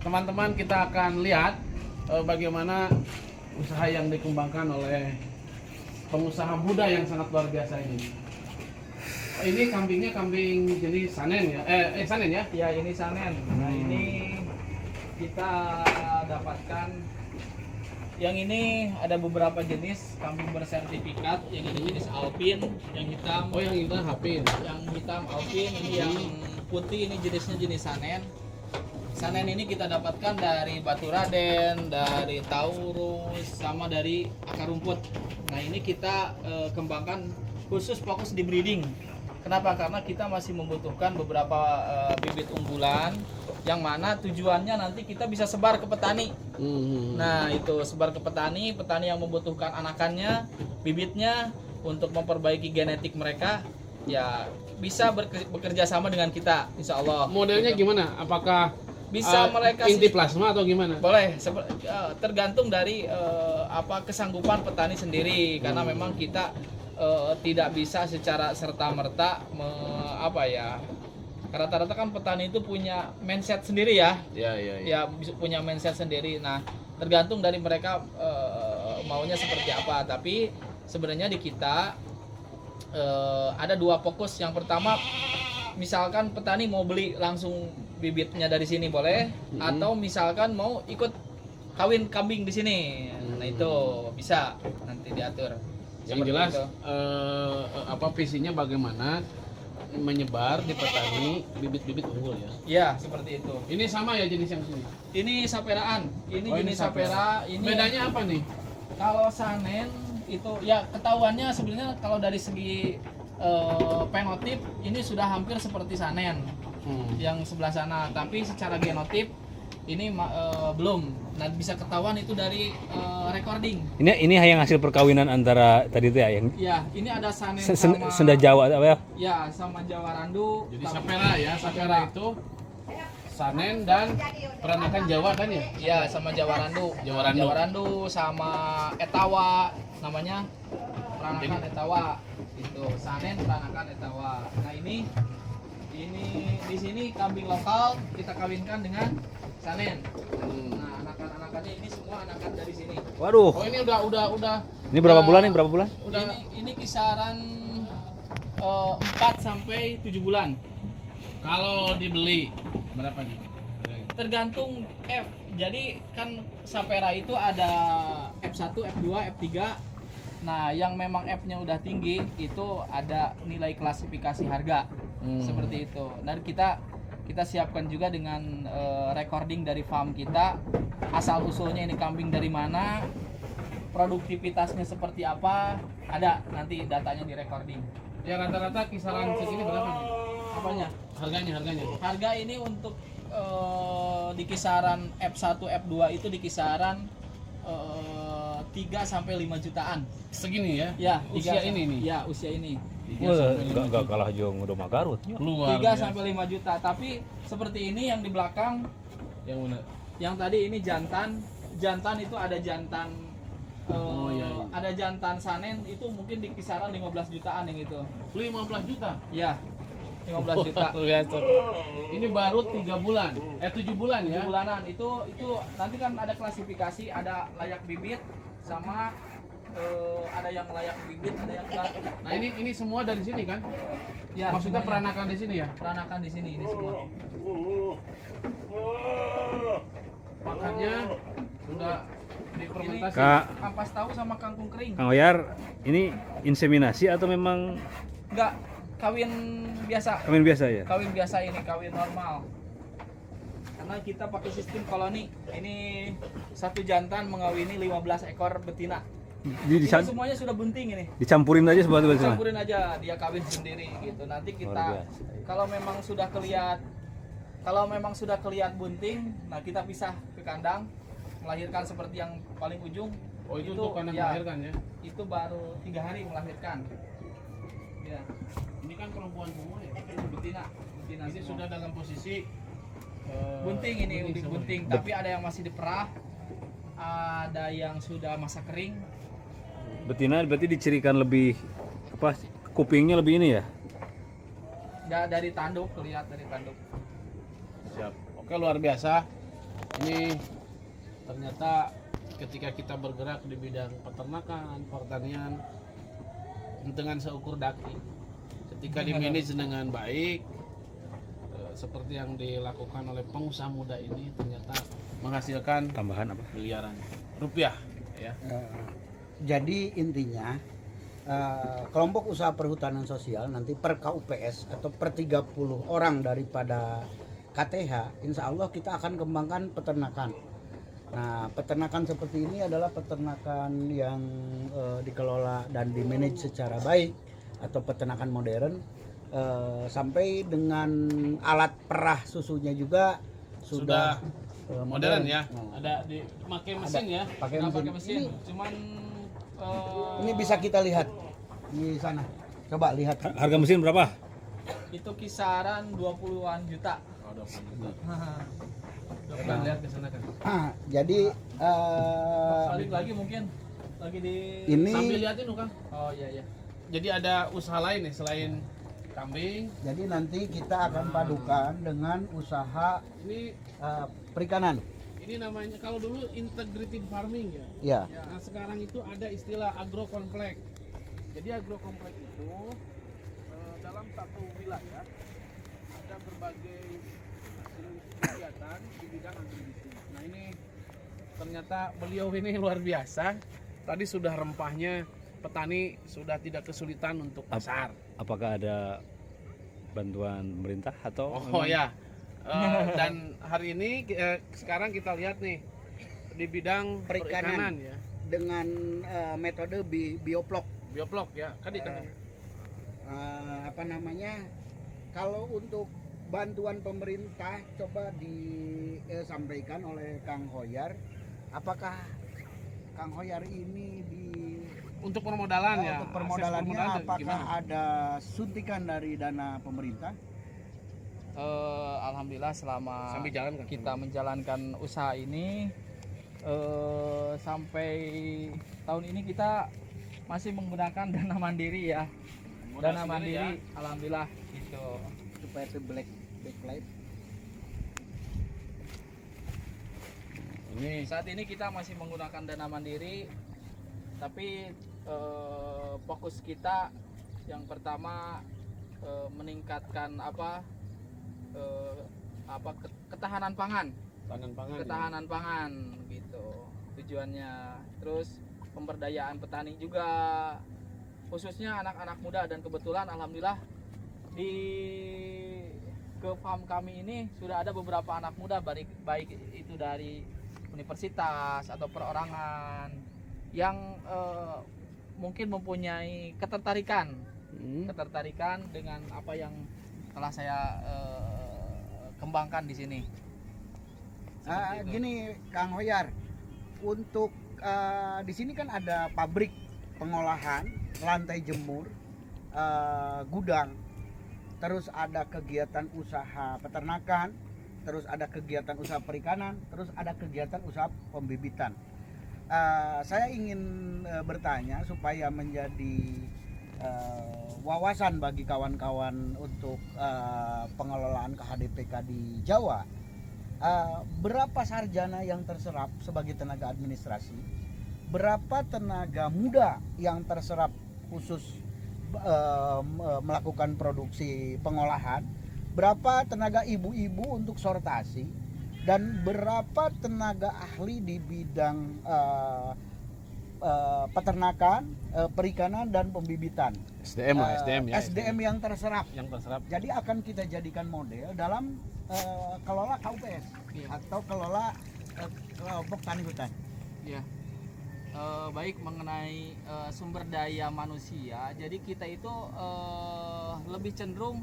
teman-teman kita akan lihat bagaimana usaha yang dikembangkan oleh pengusaha muda yang sangat luar biasa ini. Ini kambingnya kambing jenis sanen ya? Sanen ya? Ya, ini sanen. Nah, ini kita dapatkan yang ini ada beberapa jenis kambing bersertifikat. Yang ini jenis Alpin, yang hitam. Oh, yang itu Hapin. Yang hitam Alpin, ini yang putih ini jenisnya jenis sanen. Sanen ini kita dapatkan dari batu raden, dari taurus, sama dari akar rumput. Nah, ini kita kembangkan khusus fokus di breeding. Kenapa? Karena kita masih membutuhkan beberapa bibit unggulan yang mana tujuannya nanti kita bisa sebar ke petani. Nah, itu sebar ke petani, petani yang membutuhkan anakannya, bibitnya untuk memperbaiki genetik mereka, ya bisa bekerja sama dengan kita, insya Allah. Modelnya gitu. gimana? Apakah Bisa mereka inti plasma atau gimana? boleh tergantung dari apa kesanggupan petani sendiri, karena memang kita tidak bisa secara serta-merta rata-rata kan petani itu punya mindset sendiri ya. Ya punya mindset sendiri. Nah, tergantung dari mereka maunya seperti apa. Tapi sebenarnya di kita ada dua fokus. Yang pertama, misalkan petani mau beli langsung bibitnya dari sini boleh, atau misalkan mau ikut kawin kambing di sini. Nah, itu bisa nanti diatur. Yang jelas visinya bagaimana menyebar di petani bibit-bibit unggul ya. Iya, seperti itu. Ini sama ya jenis yang sini. Ini saperaan. Ini Oh, jenis sapera. Ini bedanya apa nih? kalau sanen itu ya ketahuannya sebenarnya kalau dari segi penotip ini sudah hampir seperti sanen yang sebelah sana, tapi secara genotip ini belum. Nah, bisa ketahuan itu dari recording. Ini yang hasil perkawinan antara tadi itu ya yang Ya, ini ada sanen sama Sunda Jawa apa ya? ya sama Jawa Randu. Jadi sapera ya, sapera itu sanen dan peranakan Jawa kan ya? Ya, sama Jawa Randu. Jawa Randu. Sama Etawa namanya. Peranakan Etawa. Itu sanen peranakan Etawa. Nah, ini di sini kambing lokal kita kawinkan dengan sanen. Nah, anakan-anakannya ini semua anakan dari sini. Waduh. Oh, ini udah. Ini berapa bulan nih? Berapa bulan? Ini kisaran 4 sampai 7 bulan. Kalau dibeli berapa nih? Tergantung F. Jadi kan sapera itu ada F1, F2, F3. Nah, yang memang F-nya udah tinggi itu ada nilai klasifikasi harga. Seperti itu. Dan kita siapkan juga dengan recording dari farm kita, asal usulnya ini kambing dari mana, produktivitasnya seperti apa, ada nanti datanya di recording. Ya rata-rata kisaran segini berapa nih? Apanya? Harganya. Harga ini untuk di kisaran F1, F2 itu di kisaran 3 sampai 5 jutaan. Segini ya? Ya, Usia ini nih. Ya, usia ini. Wah, enggak kalah jauh udah Garut. 3 sampai 5 juta. Tapi seperti ini yang di belakang, yang mana? yang tadi ini jantan. Jantan itu ada jantan ada jantan sanen itu mungkin di kisaran 15 jutaan yang itu. 15 juta? Ya. 15 juta. Ini baru 3 bulan. 7 bulan ya? 7 bulanan. Itu nanti kan ada klasifikasi, ada layak bibit sama ada yang layak bibit, ada yang enggak. Nah, ini semua dari sini kan? Ya, Maksudnya semuanya. peranakan di sini ya? Peranakan di sini ini semua. Makanya sudah difermentasi. Kak, Ampas tahu sama kangkung kering. Kang Oyar, ini inseminasi atau memang Enggak, kawin biasa. kawin biasa ya? Kawin biasa ini, kawin normal. Karena kita pakai sistem koloni. Ini satu jantan mengawini 15 ekor betina. Ini semuanya sudah bunting ini. Dicampurin aja sebetulnya. Campurin aja, dia kawin sendiri gitu. Nanti kita kalau memang sudah kelihatan bunting, nah kita pisah ke kandang, melahirkan seperti yang paling ujung. Oh, itu untuk kandang melahirkan ya? Itu baru 3 hari melahirkan. Ya. Ini kan perempuan semua ya? Betina Ini semua. sudah dalam posisi Bunting ini, semua. bunting. Tapi ada yang masih diperah, ada yang sudah masa kering. Betina berarti dicirikan lebih apa? Kupingnya lebih ini ya? Dari tanduk, terlihat dari tanduk. Siap. Oke, luar biasa. Ini ternyata ketika kita bergerak di bidang peternakan, pertanian dengan seukur daki, ketika dimanage dengan baik, seperti yang dilakukan oleh pengusaha muda ini, ternyata menghasilkan Tambahan apa? miliaran rupiah ya. Jadi intinya kelompok usaha perhutanan sosial nanti per KUPS atau per 30 orang daripada KTH, insya Allah kita akan kembangkan peternakan. Nah, peternakan seperti ini adalah peternakan yang dikelola dan dimanage secara baik atau peternakan modern, sampai dengan alat perah susunya juga sudah Modern ya. Nah, Ada pakai mesin ya. pakai Nggak mesin. pakai mesin, cuman Ini bisa kita lihat di sana. Coba lihat. Harga mesin berapa? itu kisaran 20-an juta. Oh, 20 juta. Coba lihat ke sana kan. Jadi Balik lagi mungkin lagi di ini Sambil liatin Kang. Oh iya iya. Jadi ada usaha lain nih selain kambing. jadi nanti kita akan padukan dengan usaha Ini perikanan. ini namanya kalau dulu integrated farming ya. Ya. Nah, sekarang itu ada istilah agrokompleks. Jadi agrokompleks itu dalam satu wilayah ada berbagai kegiatan di bidang agribisnis. Nah, ini ternyata beliau ini luar biasa. Tadi sudah rempahnya petani sudah tidak kesulitan untuk pasar. Apakah ada bantuan pemerintah atau Oh ya. Dan hari ini sekarang kita lihat nih di bidang perikanan ya. Dengan metode bioplok. Bioplok ya. Kan di Apa namanya? Kalau untuk bantuan pemerintah coba disampaikan oleh Kang Hoyar. Apakah Kang Hoyar ini untuk permodalan ya. untuk akses permodalannya permodalan apakah gimana? ada suntikan dari dana pemerintah? Alhamdulillah selama Sambil jalan kan? kita menjalankan usaha ini sampai tahun ini kita masih menggunakan dana mandiri ya. Modal Dana sendiri mandiri, ya. alhamdulillah gitu. Supaya itu backlight. Ini Saat ini kita masih menggunakan dana mandiri, tapi fokus kita yang pertama meningkatkan ketahanan pangan, ketahanan pangan. gitu tujuannya. Terus pemberdayaan petani juga, khususnya anak-anak muda, dan kebetulan alhamdulillah ke farm kami ini sudah ada beberapa anak muda, baik itu dari universitas atau perorangan yang mungkin mempunyai ketertarikan dengan apa yang telah saya kembangkan di sini. Seperti itu. Gini Kang Hoyar, untuk di sini kan ada pabrik pengolahan, lantai jemur, gudang, terus ada kegiatan usaha peternakan, terus ada kegiatan usaha perikanan, terus ada kegiatan usaha pembibitan. Saya ingin bertanya supaya menjadi wawasan bagi kawan-kawan untuk pengelolaan KHDPK di Jawa. Berapa sarjana yang terserap sebagai tenaga administrasi, berapa tenaga muda yang terserap khusus melakukan produksi pengolahan, berapa tenaga ibu-ibu untuk sortasi, dan berapa tenaga ahli di bidang peternakan, perikanan, dan pembibitan. SDM lah, SDM ya. SDM yang terserap. Yang terserap. Jadi akan kita jadikan model dalam kelola KUPS atau kelola kelompok tani hutan. Ya, baik mengenai sumber daya manusia. Jadi kita itu lebih cenderung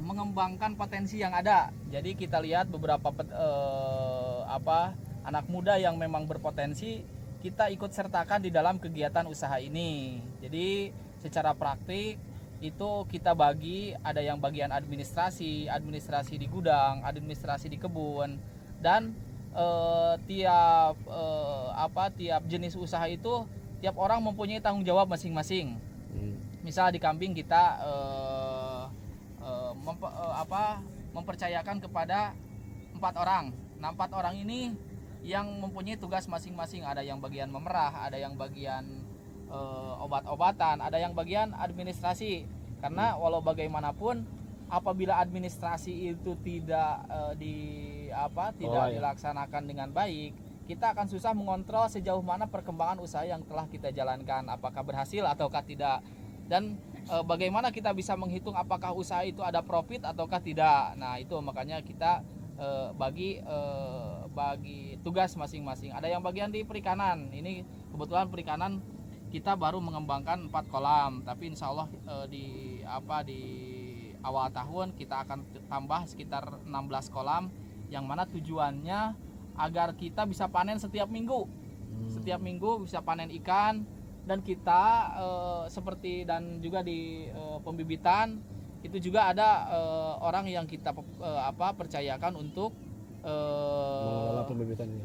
mengembangkan potensi yang ada. Jadi kita lihat beberapa anak muda yang memang berpotensi, kita ikut sertakan di dalam kegiatan usaha ini. Jadi secara praktik itu kita bagi, ada yang bagian administrasi di gudang, administrasi di kebun, dan tiap jenis usaha itu tiap orang mempunyai tanggung jawab masing-masing. Misal di kambing kita mempercayakan kepada 4 orang. Nah, 4 orang ini yang mempunyai tugas masing-masing. Ada yang bagian memerah, ada yang bagian obat-obatan, ada yang bagian administrasi. Karena walau bagaimanapun apabila administrasi itu tidak dilaksanakan dengan baik, kita akan susah mengontrol sejauh mana perkembangan usaha yang telah kita jalankan, apakah berhasil ataukah tidak, dan bagaimana kita bisa menghitung apakah usaha itu ada profit ataukah tidak. Nah, itu makanya kita bagi tugas masing-masing. Ada yang bagian di perikanan. Ini kebetulan perikanan kita baru mengembangkan 4 kolam, tapi insya Allah di awal tahun kita akan tambah sekitar 16 kolam, yang mana tujuannya agar kita bisa panen setiap minggu. Setiap minggu bisa panen ikan, dan kita seperti dan juga di pembibitan itu juga ada orang yang kita percayakan untuk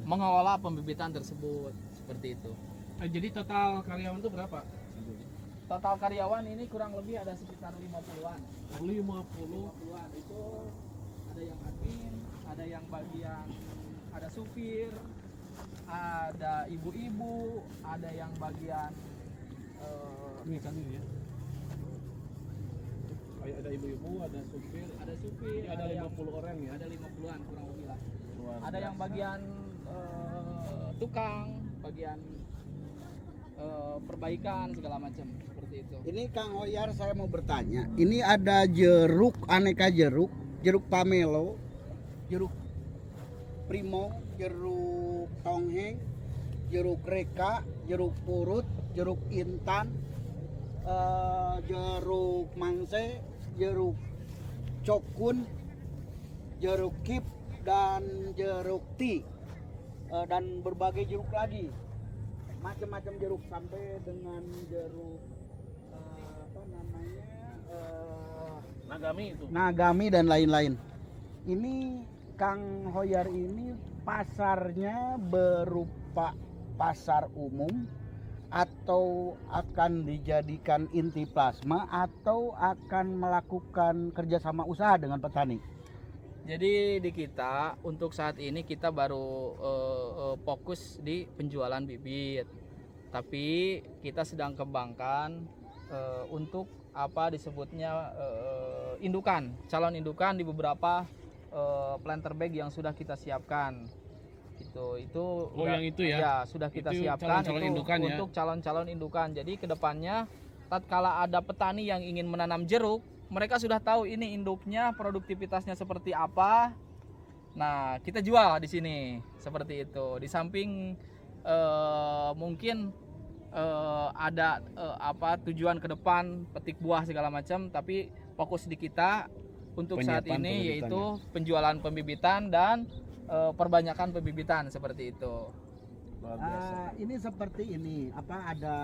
mengelola pembibitan tersebut, seperti itu. Jadi total karyawan itu berapa? Total karyawan ini kurang lebih ada sekitar 50-an. 50. Itu ada yang admin, ada yang bagian, ada supir, ada ibu-ibu, ada yang bagian Ini kan ini ya. Kayak ada ibu-ibu, ada supir. Ini ada 50 orang ya. Ada 50-an kurang lebih lah. Ada Biasa. yang bagian tukang, bagian perbaikan segala macam, seperti itu. Ini Kang Hoyar, saya mau bertanya. Ini ada jeruk, aneka jeruk, jeruk pamelo, jeruk primo, jeruk tongheng, jeruk reka, jeruk purut, jeruk intan, jeruk mangse, jeruk cokun, jeruk kip, dan jeruk ti, dan berbagai jeruk lagi. Macam-macam jeruk sampai dengan jeruk Nagami dan lain-lain. Ini Kang Hoyar ini pasarnya berupa pasar umum atau akan dijadikan inti plasma atau akan melakukan kerjasama usaha dengan petani? Jadi di kita untuk saat ini kita baru fokus di penjualan bibit, tapi kita sedang kembangkan untuk disebutnya indukan, calon indukan di beberapa planter bag yang sudah kita siapkan. Itu yang itu ya? Sudah kita Itu siapkan calon-calon itu indukan ya? untuk calon-calon indukan. Jadi kedepannya tatkala ada petani yang ingin menanam jeruk, mereka sudah tahu ini induknya, produktivitasnya seperti apa. Nah, kita jual di sini seperti itu. Di samping mungkin ada tujuan ke depan petik buah segala macam, tapi fokus di kita untuk saat ini yaitu penjualan pembibitan dan perbanyakan pembibitan seperti itu. Ini seperti ini, ada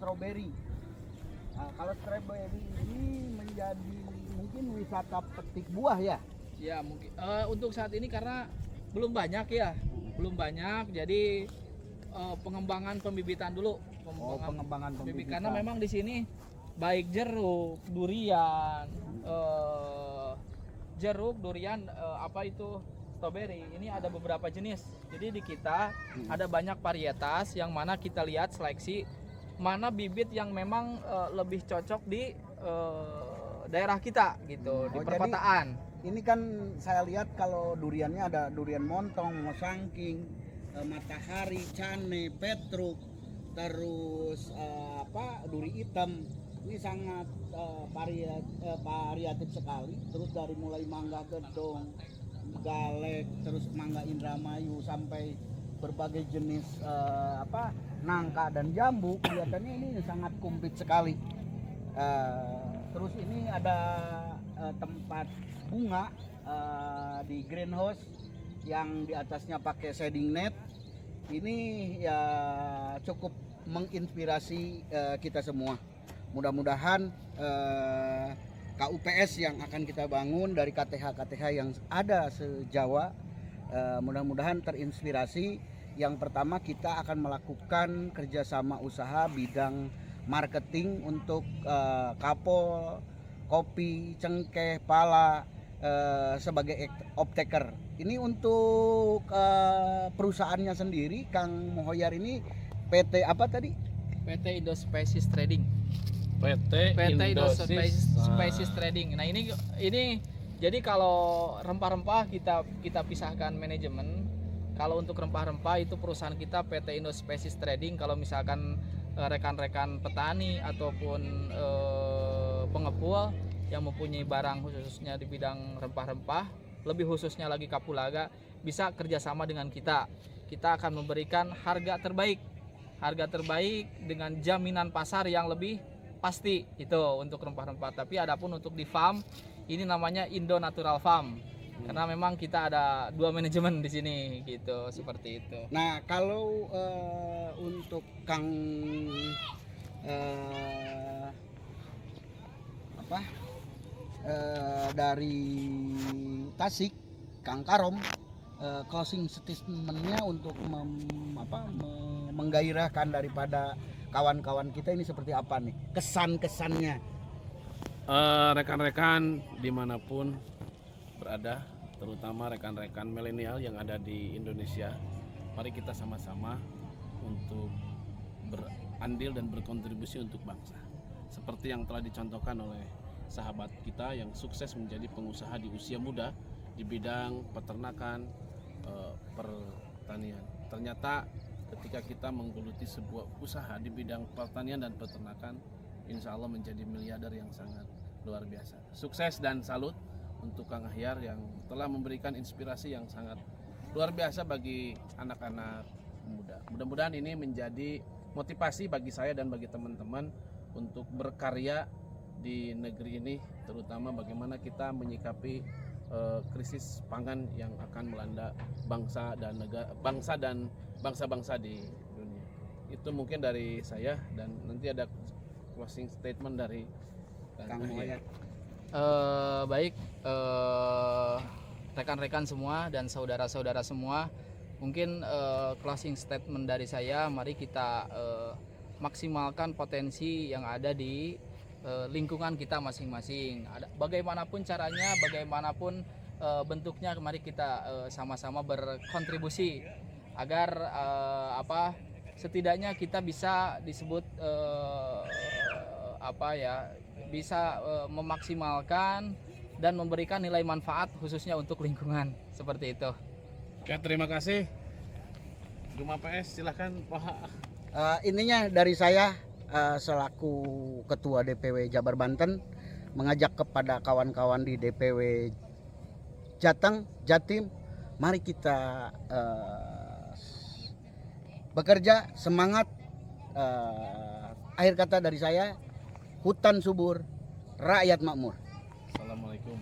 strawberry. Kalau strawberry ini menjadi mungkin wisata petik buah ya? Ya mungkin untuk saat ini karena belum banyak ya, jadi pengembangan pembibitan dulu. Pengembangan pembibitan. Karena memang di sini baik jeruk, durian, strawberry. Ini ada beberapa jenis. Jadi di kita ada banyak varietas yang mana kita lihat seleksi mana bibit yang memang lebih cocok di daerah kita gitu, di perkotaan. Ini kan saya lihat kalau duriannya ada durian montong, mosangking, matahari, cane, petruk, terus duri hitam. Ini sangat variatif sekali. Terus dari mulai mangga gedong, galek, terus mangga Indramayu sampai berbagai jenis nangka dan jambu. Kelihatannya ini sangat komplit sekali. Terus ini ada tempat bunga di greenhouse yang di atasnya pakai shading net. Ini ya cukup menginspirasi kita semua. Mudah-mudahan KUPS yang akan kita bangun dari KTH-KTH yang ada se-Jawa, mudah-mudahan terinspirasi. Yang pertama, kita akan melakukan kerjasama usaha bidang marketing untuk kapol, kopi, cengkeh, pala sebagai optaker. Ini untuk perusahaannya sendiri, Kang Mohoyar ini PT apa tadi? PT Indo Species Trading. PT Indo Indosis. Species Trading. Nah ini jadi kalau rempah-rempah kita pisahkan manajemen. Kalau untuk rempah-rempah itu perusahaan kita PT Indo Species Trading. Kalau misalkan rekan-rekan petani ataupun pengepul yang mempunyai barang khususnya di bidang rempah-rempah, lebih khususnya lagi kapulaga, bisa kerjasama dengan kita. Kita akan memberikan harga terbaik dengan jaminan pasar yang lebih pasti itu untuk rempah-rempah. Tapi adapun untuk di farm ini namanya Indo Natural Farm. Karena memang kita ada 2 manajemen di sini gitu, seperti itu. Nah, kalau untuk Kang dari Tasik, Kang Karom, closing statementnya untuk menggairahkan daripada kawan-kawan kita ini seperti apa nih? Kesan-kesannya. Rekan-rekan dimanapun berada, terutama rekan-rekan milenial yang ada di Indonesia, mari kita sama-sama untuk berandil dan berkontribusi untuk bangsa. Seperti yang telah dicontohkan oleh sahabat kita yang sukses menjadi pengusaha di usia muda di bidang peternakan, pertanian. Ternyata ketika kita menggeluti sebuah usaha di bidang pertanian dan peternakan, insya Allah menjadi miliarder yang sangat luar biasa. Sukses dan salut untuk Kang Ahyar yang telah memberikan inspirasi yang sangat luar biasa bagi anak-anak muda. Mudah-mudahan ini menjadi motivasi bagi saya dan bagi teman-teman untuk berkarya di negeri ini, terutama bagaimana kita menyikapi krisis pangan yang akan melanda bangsa dan bangsa-bangsa di dunia. Itu mungkin dari saya, dan nanti ada closing statement dari Kang Ahyar. Baik, rekan-rekan semua dan saudara-saudara semua, mungkin closing statement dari saya, mari kita maksimalkan potensi yang ada di lingkungan kita masing-masing. Bagaimanapun caranya, bagaimanapun bentuknya, mari kita sama-sama berkontribusi agar setidaknya kita bisa disebut bisa memaksimalkan dan memberikan nilai manfaat khususnya untuk lingkungan, seperti itu. Oke, terima kasih. Guma PS, silahkan Pak. Intinya dari saya selaku Ketua DPW Jabar Banten mengajak kepada kawan-kawan di DPW Jateng, Jatim, mari kita bekerja, semangat. Akhir kata dari saya, hutan subur, rakyat makmur. Assalamualaikum.